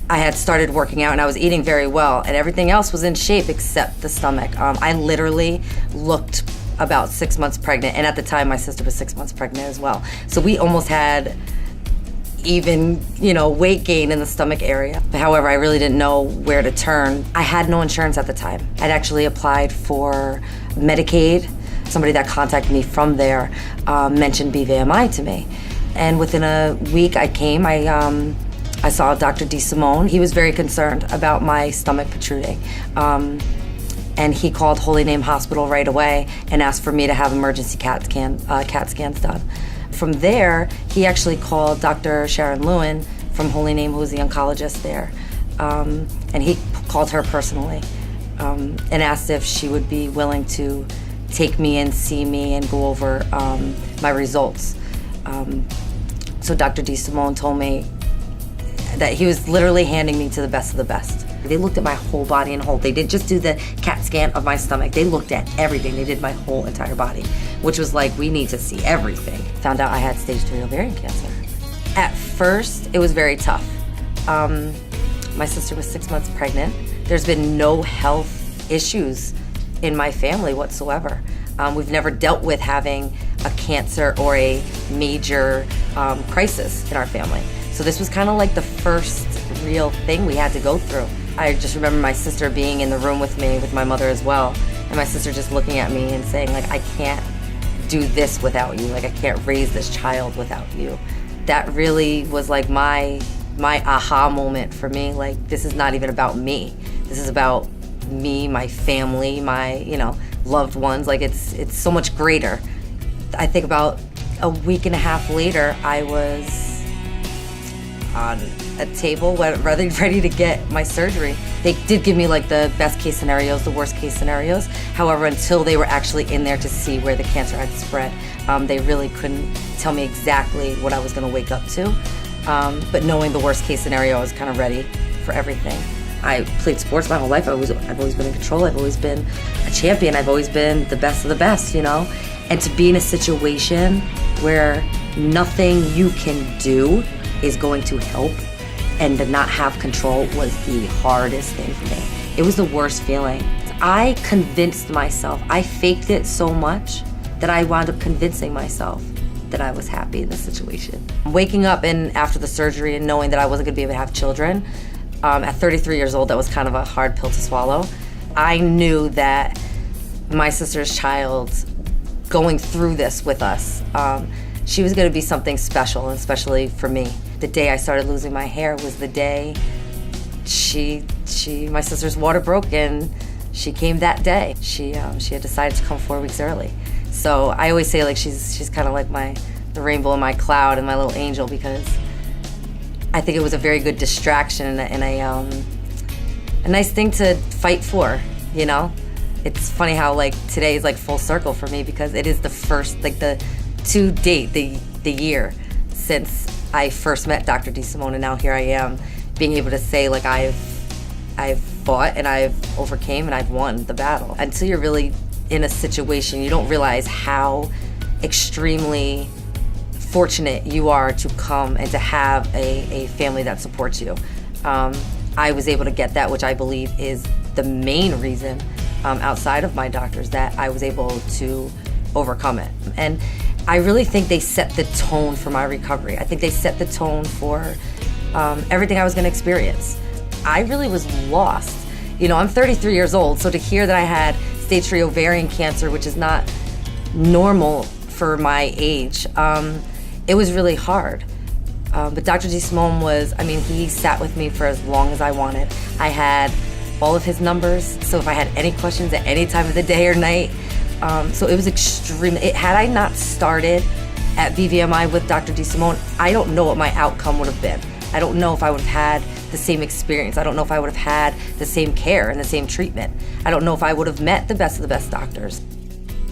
I had started working out and I was eating very well, and everything else was in shape except the stomach. I literally looked about 6 months pregnant, and at the time my sister was 6 months pregnant as well. So we almost had even, weight gain in the stomach area. However, I really didn't know where to turn. I had no insurance at the time. I'd actually applied for Medicaid. Somebody that contacted me from there mentioned BVMI to me. And within a week I saw Dr. DeSimone. He was very concerned about my stomach protruding. And he called Holy Name Hospital right away and asked for me to have emergency CAT scans done. From there, he actually called Dr. Sharon Lewin from Holy Name, who was the oncologist there. And he called her personally and asked if she would be willing to take me and see me and go over my results. So Dr. DeSimone told me that he was literally handing me to the best of the best. They looked at my whole body and whole. They didn't just do the CAT scan of my stomach. They looked at everything. They did my whole entire body, which was like, we need to see everything. Found out I had stage 3 ovarian cancer. At first, it was very tough. My sister was 6 months pregnant. There's been no health issues in my family whatsoever. We've never dealt with having a cancer or a major crisis in our family. So this was kind of like the first real thing we had to go through. I just remember my sister being in the room with me, with my mother as well, and my sister just looking at me and saying, like, I can't do this without you. Like, I can't raise this child without you. That really was like my aha moment for me. Like, this is not even about me. This is about me, my family, my, loved ones. Like, it's so much greater. I think about a week and a half later, I was on a table ready to get my surgery. They did give me like the best case scenarios, the worst case scenarios. However, until they were actually in there to see where the cancer had spread, they really couldn't tell me exactly what I was gonna wake up to. But knowing the worst case scenario, I was kind of ready for everything. I played sports my whole life. I've always been in control. I've always been a champion. I've always been the best of the best, And to be in a situation where nothing you can do is going to help and to not have control was the hardest thing for me. It was the worst feeling. I convinced myself, I faked it so much that I wound up convincing myself that I was happy in the situation. Waking up after the surgery and knowing that I wasn't gonna be able to have children, at 33 years old, that was kind of a hard pill to swallow. I knew that my sister's child, going through this with us, she was gonna be something special, and especially for me. The day I started losing my hair was the day my sister's water broke, and she came that day. She had decided to come 4 weeks early. So I always say, like, she's kind of like the rainbow in my cloud and my little angel, because I think it was a very good distraction and a nice thing to fight for, It's funny how like today is like full circle for me, because it is the first, like to date, the year since I first met Dr. DeSimone, and now here I am being able to say, like, I've fought and I've overcame and I've won the battle. Until you're really in a situation, you don't realize how extremely fortunate you are to come and to have a family that supports you. I was able to get that, which I believe is the main reason, outside of my doctors, that I was able to overcome it. And I really think they set the tone for my recovery. I think they set the tone for everything I was gonna experience. I really was lost. I'm 33 years old, so to hear that I had stage 3 ovarian cancer, which is not normal for my age, it was really hard. But Dr. DeSimone he sat with me for as long as I wanted. I had all of his numbers, so if I had any questions at any time of the day or night, so it was extreme. Had I not started at BVMI with Dr. DeSimone, I don't know what my outcome would have been. I don't know if I would have had the same experience. I don't know if I would have had the same care and the same treatment. I don't know if I would have met the best of the best doctors.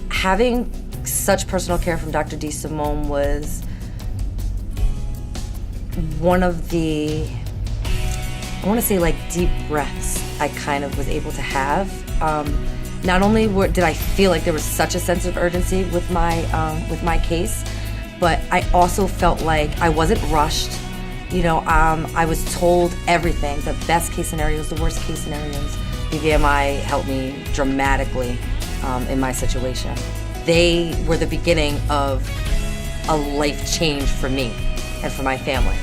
Having such personal care from Dr. DeSimone was one of the, I want to say, like, deep breaths I kind of was able to have. Not only did I feel like there was such a sense of urgency with my case, but I also felt like I wasn't rushed. I was told everything, the best case scenarios, the worst case scenarios. BVMI helped me dramatically in my situation. They were the beginning of a life change for me and for my family.